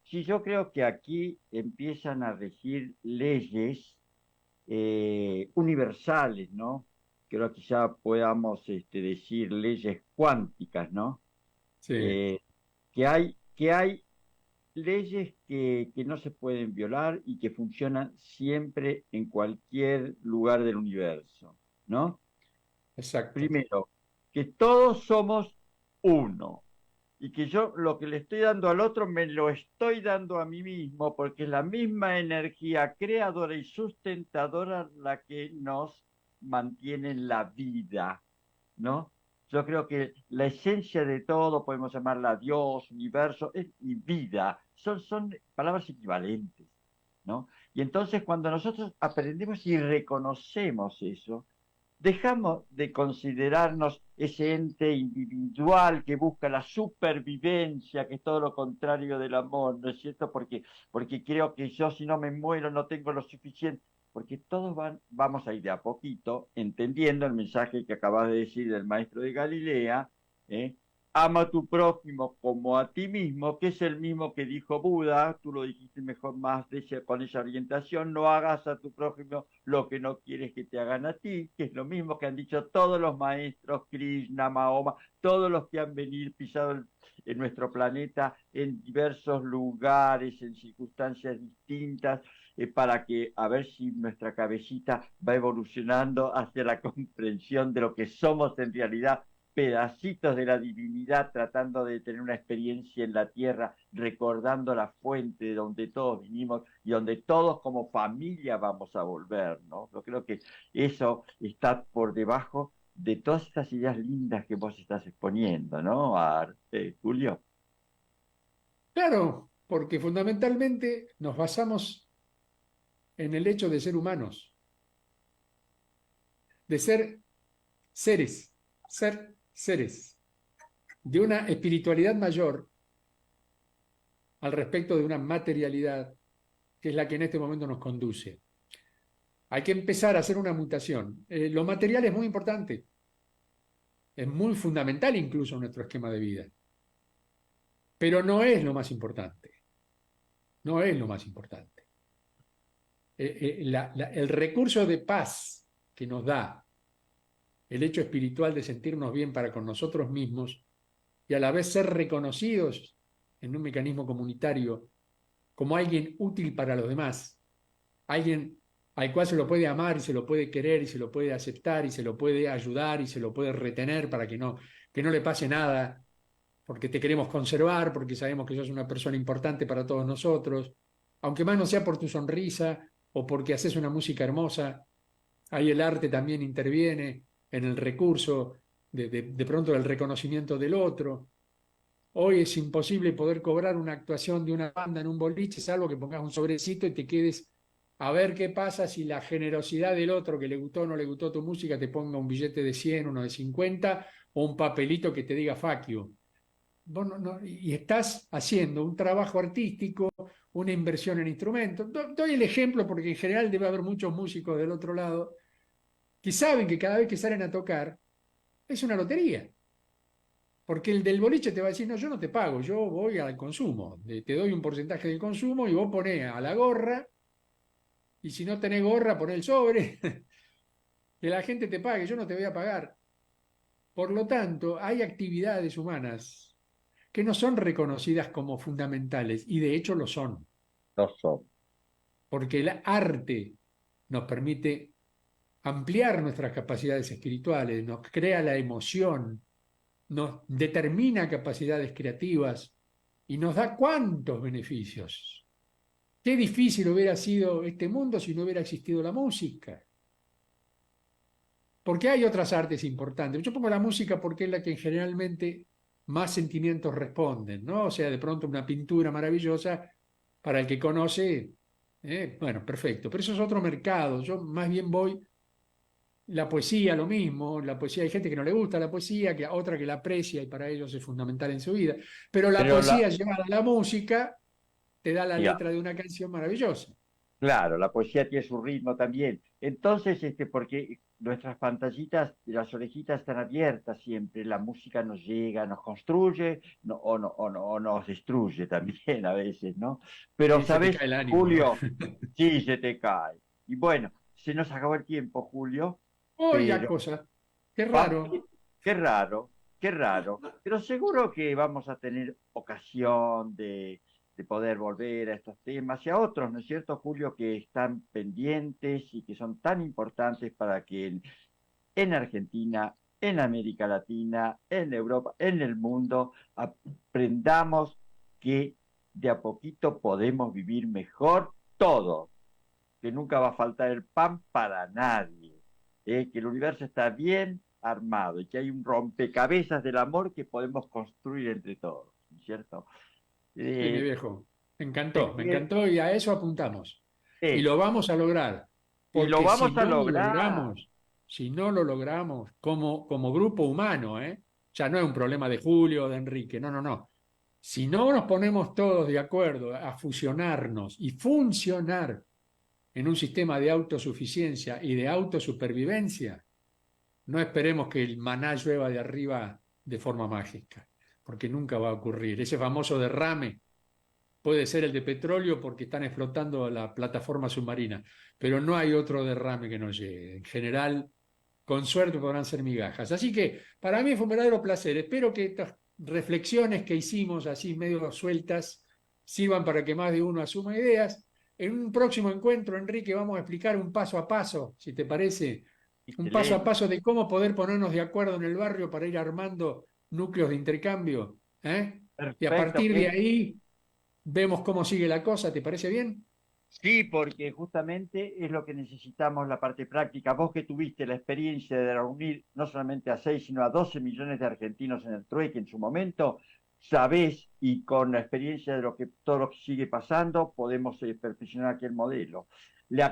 Speaker 1: Sí, yo creo que aquí empiezan a regir leyes universales, ¿no? Creo que ya podamos decir leyes cuánticas, ¿no?
Speaker 2: Sí,
Speaker 1: Eh, que hay leyes que no se pueden violar y que funcionan siempre en cualquier lugar del universo, ¿no?
Speaker 2: exacto.
Speaker 1: Primero, que todos somos uno y que yo lo que le estoy dando al otro me lo estoy dando a mí mismo porque es la misma energía creadora y sustentadora la que nos mantiene en la vida, ¿no? Yo creo que la esencia de todo, podemos llamarla Dios, universo, es y vida. Son palabras equivalentes, ¿no? Y entonces cuando nosotros aprendemos y reconocemos eso, dejamos de considerarnos ese ente individual que busca la supervivencia, que es todo lo contrario del amor, ¿no es cierto? Porque creo que yo si no me muero no tengo lo suficiente, porque todos vamos a ir de a poquito entendiendo el mensaje que acabas de decir del maestro de Galilea, ¿eh? Ama a tu prójimo como a ti mismo, que es el mismo que dijo Buda, tú lo dijiste mejor más con esa orientación, no hagas a tu prójimo lo que no quieres que te hagan a ti, que es lo mismo que han dicho todos los maestros, Krishna, Mahoma, todos los que han venido pisado en nuestro planeta en diversos lugares, en circunstancias distintas, para que a ver si nuestra cabecita va evolucionando hacia la comprensión de lo que somos en realidad, pedacitos de la divinidad tratando de tener una experiencia en la tierra, recordando la fuente de donde todos vinimos y donde todos como familia vamos a volver, ¿no? Yo creo que eso está por debajo de todas estas ideas lindas que vos estás exponiendo, ¿no, Julio?
Speaker 2: Claro, porque fundamentalmente nos basamos en el hecho de ser humanos, de ser seres, de una espiritualidad mayor al respecto de una materialidad que es la que en este momento nos conduce. Hay que empezar a hacer una mutación. Lo material es muy importante, es muy fundamental incluso en nuestro esquema de vida, pero no es lo más importante, no es lo más importante. El recurso de paz que nos da el hecho espiritual de sentirnos bien para con nosotros mismos y a la vez ser reconocidos en un mecanismo comunitario como alguien útil para los demás, alguien al cual se lo puede amar y se lo puede querer y se lo puede aceptar y se lo puede ayudar y se lo puede retener para que no le pase nada, porque te queremos conservar, porque sabemos que sos una persona importante para todos nosotros, aunque más no sea por tu sonrisa o porque haces una música hermosa, ahí el arte también interviene en el recurso de pronto del reconocimiento del otro. Hoy es imposible poder cobrar una actuación de una banda en un boliche, salvo que pongas un sobrecito y te quedes a ver qué pasa si la generosidad del otro que le gustó o no le gustó tu música te ponga un billete de 100, uno de 50 o un papelito que te diga fuck you. Vos y estás haciendo un trabajo artístico, una inversión en instrumentos. Doy el ejemplo porque en general debe haber muchos músicos del otro lado que saben que cada vez que salen a tocar es una lotería. Porque el del boliche te va a decir, no, yo no te pago, yo voy al consumo, te doy un porcentaje del consumo y vos ponés a la gorra, y si no tenés gorra, ponés el sobre, que la gente te pague, yo no te voy a pagar. Por lo tanto, hay actividades humanas que no son reconocidas como fundamentales, y de hecho lo son,
Speaker 1: No son.
Speaker 2: porque el arte nos permite ampliar nuestras capacidades espirituales, nos crea la emoción, nos determina capacidades creativas y nos da cuántos beneficios. Qué difícil hubiera sido este mundo si no hubiera existido la música. Porque hay otras artes importantes. Yo pongo la música porque es la que generalmente más sentimientos responden, ¿no? O sea, de pronto una pintura maravillosa para el que conoce, bueno, perfecto. Pero eso es otro mercado. Yo más bien voy. La poesía, lo mismo, la poesía hay gente que no le gusta la poesía, que otra que la aprecia y para ellos es fundamental en su vida, pero la
Speaker 1: Pero
Speaker 2: poesía llevada a la música te da la
Speaker 1: ya,
Speaker 2: letra de una canción maravillosa.
Speaker 1: claro, la poesía tiene su ritmo también. Entonces, porque nuestras pantallitas, las orejitas están abiertas siempre, la música nos llega, nos construye o nos destruye también a veces, ¿no? Pero,
Speaker 2: Sí, se te
Speaker 1: ¿sabes,
Speaker 2: cae el ánimo.
Speaker 1: Julio? Sí, se te cae. Y bueno, se nos acabó el tiempo, Julio,
Speaker 2: Oiga,
Speaker 1: pero
Speaker 2: cosa, qué
Speaker 1: va-
Speaker 2: raro.
Speaker 1: qué raro, qué raro. Pero seguro que vamos a tener ocasión de poder volver a estos temas y a otros, ¿no es cierto, Julio, que están pendientes y que son tan importantes para que en Argentina, en América Latina, en Europa, en el mundo, aprendamos que de a poquito podemos vivir mejor todos, que nunca va a faltar el pan para nadie, que el universo está bien armado y que hay un rompecabezas del amor que podemos construir entre todos, ¿no es cierto?
Speaker 2: Sí, mi
Speaker 1: Eh,
Speaker 2: viejo,
Speaker 1: te
Speaker 2: me
Speaker 1: quiero-
Speaker 2: encantó y a eso apuntamos. Y lo
Speaker 1: eso.
Speaker 2: vamos a lograr,
Speaker 1: Y lo
Speaker 2: porque
Speaker 1: vamos a lograr.
Speaker 2: si no lo logramos como grupo humano, ya no es un problema de Julio o de Enrique, no, no, no. Si no nos ponemos todos de acuerdo a fusionarnos y funcionar en un sistema de autosuficiencia y de autosupervivencia, no esperemos que el maná llueva de arriba de forma mágica, porque nunca va a ocurrir. Ese famoso derrame puede ser el de petróleo porque están explotando la plataforma submarina, pero no hay otro derrame que nos llegue. En general, con suerte podrán ser migajas. Así que para mí fue un verdadero placer. Espero que estas reflexiones que hicimos así medio sueltas sirvan para que más de uno asuma ideas. En un próximo encuentro, Enrique, vamos a explicar un paso a paso, si te parece, un paso a
Speaker 1: Excelente.
Speaker 2: paso de cómo poder ponernos de acuerdo en el barrio para ir armando núcleos de intercambio. Y a
Speaker 1: Perfecto.
Speaker 2: partir de ahí vemos cómo sigue la cosa. ¿Te parece bien?
Speaker 1: Sí, porque justamente es lo que necesitamos, la parte práctica. Vos que tuviste la experiencia de reunir no solamente a 6, sino a 12 millones de argentinos en el trueque en su momento, sabés y con la experiencia de todo lo que sigue pasando, podemos perfeccionar aquel modelo.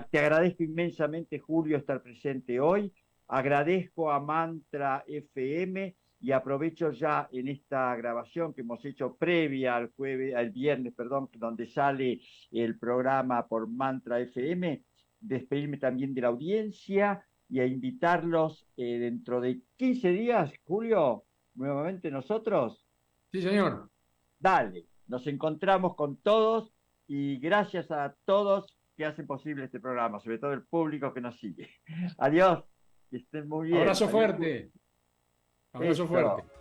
Speaker 1: Te agradezco inmensamente, Julio, estar presente hoy. Agradezco a Mantra FM y aprovecho ya en esta grabación que hemos hecho previa al jueves, al viernes, perdón, donde sale el programa por Mantra FM, despedirme también de la audiencia y a invitarlos dentro de 15 días, Julio, nuevamente nosotros.
Speaker 2: Sí, señor.
Speaker 1: Dale, nos encontramos con todos y gracias a todos que hacen posible este programa, sobre todo el público que nos sigue. Adiós, que estén muy bien.
Speaker 2: Abrazo
Speaker 1: Adiós.
Speaker 2: fuerte. Abrazo
Speaker 1: Eso.
Speaker 2: fuerte.